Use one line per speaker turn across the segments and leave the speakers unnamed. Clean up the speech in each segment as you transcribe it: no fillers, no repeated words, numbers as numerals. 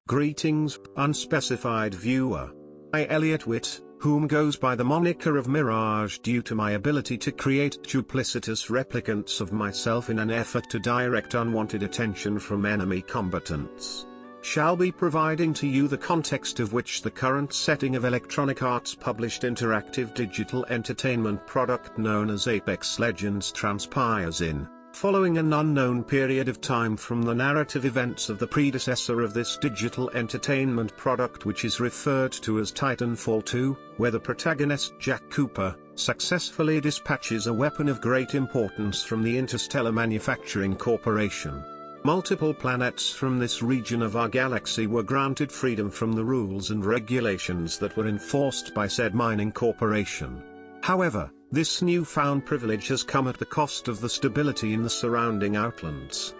Greetings, unspecified viewer. I, Elliot Witt, whom goes by the moniker of Mirage due to my ability to create duplicitous replicants of myself in an effort to direct unwanted attention from enemy combatants, shall be providing to you the context of which the current setting of Electronic Arts' published interactive digital entertainment product known as Apex Legends transpires in, following an unknown period of time from the narrative events of the predecessor of this digital entertainment product, which is referred to as Titanfall 2, where the protagonist Jack Cooper successfully dispatches a weapon of great importance from the Interstellar Manufacturing Corporation. Multiple planets from this region of our galaxy were granted freedom from the rules and regulations that were enforced by said mining corporation. However, this newfound privilege has come at the cost of the stability in the surrounding outlands.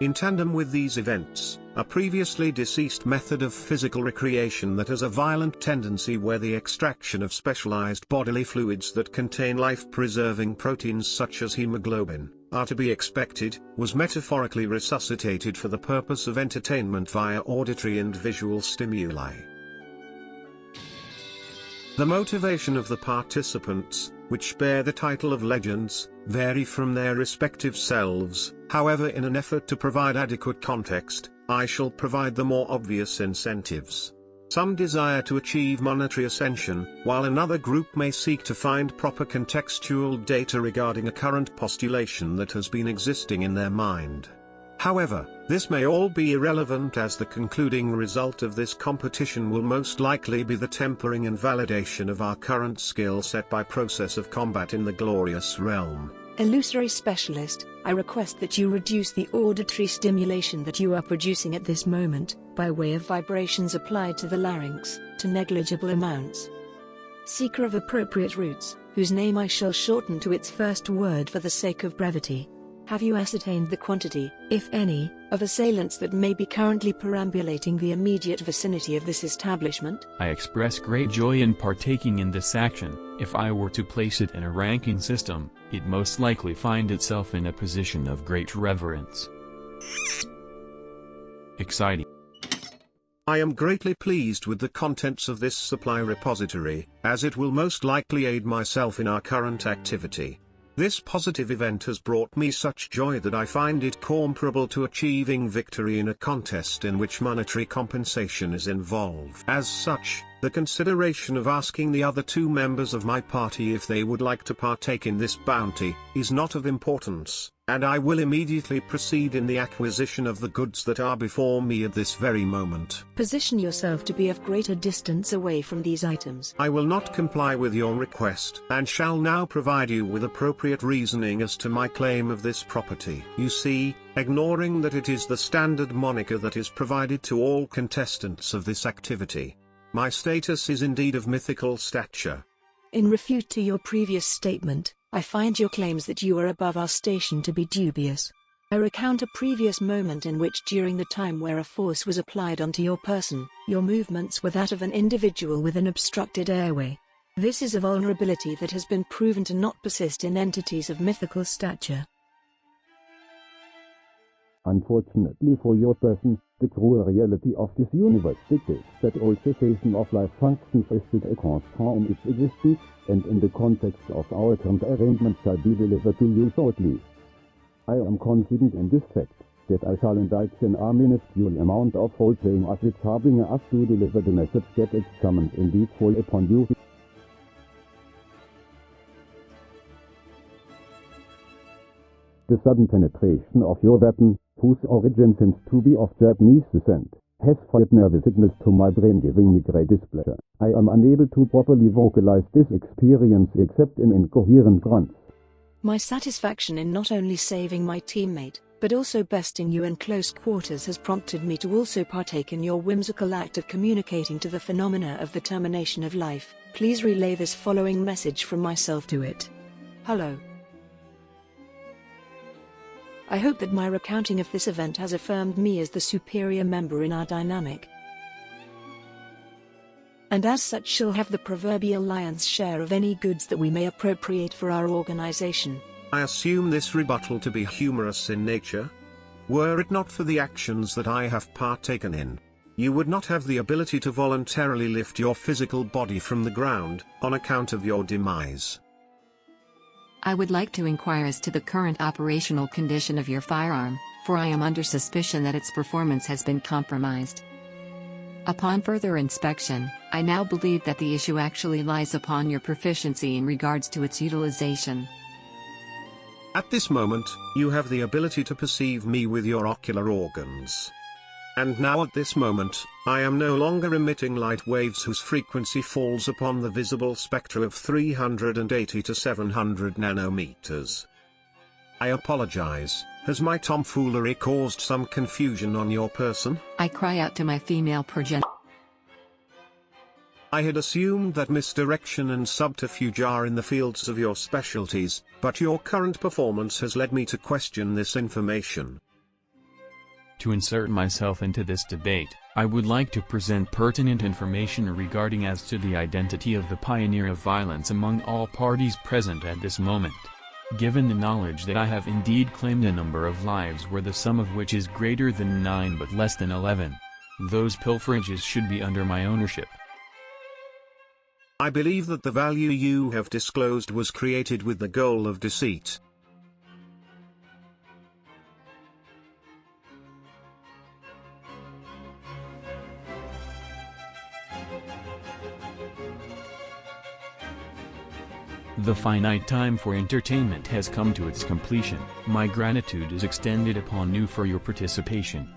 In tandem with these events, a previously deceased method of physical recreation that has a violent tendency where the extraction of specialized bodily fluids that contain life-preserving proteins such as hemoglobin are to be expected, was metaphorically resuscitated for the purpose of entertainment via auditory and visual stimuli. The motivation of the participants, which bear the title of legends, vary from their respective selves. However, in an effort to provide adequate context, I shall provide the more obvious incentives. Some desire to achieve monetary ascension, while another group may seek to find proper contextual data regarding a current postulation that has been existing in their mind. However, this may all be irrelevant, as the concluding result of this competition will most likely be the tempering and validation of our current skill set by process of combat in the glorious realm.
Illusory specialist, I request that you reduce the auditory stimulation that you are producing at this moment, by way of vibrations applied to the larynx, to negligible amounts. Seeker of appropriate roots, whose name I shall shorten to its first word for the sake of brevity. Have you ascertained the quantity, if any, of assailants that may be currently perambulating the immediate vicinity of this establishment?
I express great joy in partaking in this action. If I were to place it in a ranking system, it most likely find itself in a position of great reverence. Exciting.
I am greatly pleased with the contents of this supply repository, as it will most likely aid myself in our current activity. This positive event has brought me such joy that I find it comparable to achieving victory in a contest in which monetary compensation is involved. As such, the consideration of asking the other two members of my party if they would like to partake in this bounty is not of importance, and I will immediately proceed in the acquisition of the goods that are before me at this very moment.
Position yourself to be of greater distance away from these items.
I will not comply with your request, and shall now provide you with appropriate reasoning as to my claim of this property. You see, ignoring that it is the standard moniker that is provided to all contestants of this activity, my status is indeed of mythical stature.
In refute to your previous statement, I find your claims that you are above our station to be dubious. I recount a previous moment in which, during the time where a force was applied onto your person, your movements were that of an individual with an obstructed airway. This is a vulnerability that has been proven to not persist in entities of mythical stature.
Unfortunately for your person, the true reality of this universe dictates that all cessation of life functions is to account for its existence, and in the context of our current arrangement shall be delivered to you shortly. I am confident in this fact, that I shall indulge in a minuscule amount of role-playing as which harbinger us to deliver the message that is summoned indeed fall upon you. The sudden penetration of your weapon, whose origin seems to be of Japanese descent, has fired nervous signals to my brain, giving me great displeasure. I am unable to properly vocalize this experience except in incoherent grunts.
My satisfaction in not only saving my teammate, but also besting you in close quarters has prompted me to also partake in your whimsical act of communicating to the phenomena of the termination of life. Please relay this following message from myself to it. Hello. I hope that my recounting of this event has affirmed me as the superior member in our dynamic, and as such shall have the proverbial lion's share of any goods that we may appropriate for our organization.
I assume this rebuttal to be humorous in nature. Were it not for the actions that I have partaken in, you would not have the ability to voluntarily lift your physical body from the ground, on account of your demise.
I would like to inquire as to the current operational condition of your firearm, for I am under suspicion that its performance has been compromised. Upon further inspection, I now believe that the issue actually lies upon your proficiency in regards to its utilization.
At this moment, you have the ability to perceive me with your ocular organs. And now at this moment, I am no longer emitting light waves whose frequency falls upon the visible spectra of 380 to 700 nanometers. I apologize, has my tomfoolery caused some confusion on your person?
I cry out to my female progenitor.
I had assumed that misdirection and subterfuge are in the fields of your specialties, but your current performance has led me to question this information.
To insert myself into this debate, I would like to present pertinent information regarding as to the identity of the pioneer of violence among all parties present at this moment. Given the knowledge that I have indeed claimed a number of lives where the sum of which is greater than 9 but less than 11, those pilferages should be under my ownership.
I believe that the value you have disclosed was created with the goal of deceit.
The finite time for entertainment has come to its completion. My gratitude is extended upon you for your participation.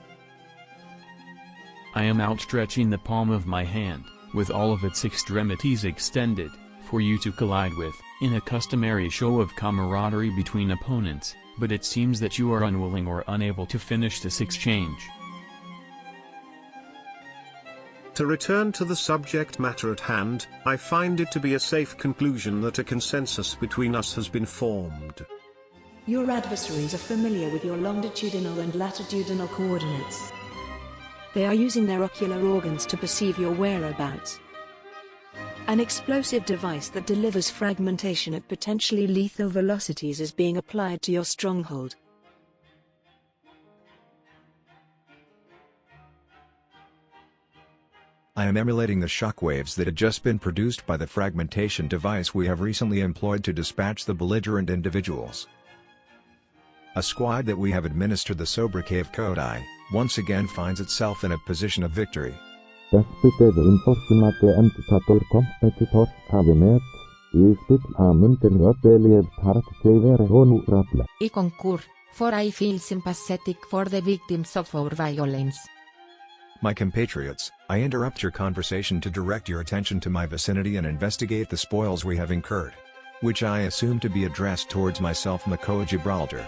I am outstretching the palm of my hand, with all of its extremities extended, for you to collide with, in a customary show of camaraderie between opponents, but it seems that you are unwilling or unable to finish this exchange.
To return to the subject matter at hand, I find it to be a safe conclusion that a consensus between us has been formed.
Your adversaries are familiar with your longitudinal and latitudinal coordinates. They are using their ocular organs to perceive your whereabouts. An explosive device that delivers fragmentation at potentially lethal velocities is being applied to your stronghold.
I am emulating the shockwaves that had just been produced by the fragmentation device we have recently employed to dispatch the belligerent individuals. A squad that we have administered the sobriquet of Kodai, once again finds itself in a position of victory.
Das betyder fortsatt entitator competitor cabinet, I spit amunten rebellied part tvere honorable.
I concur, for I feel sympathetic for the victims of our violence.
My compatriots, I interrupt your conversation to direct your attention to my vicinity and investigate the spoils we have incurred. Which I assume to be addressed towards myself, Makoa Gibraltar.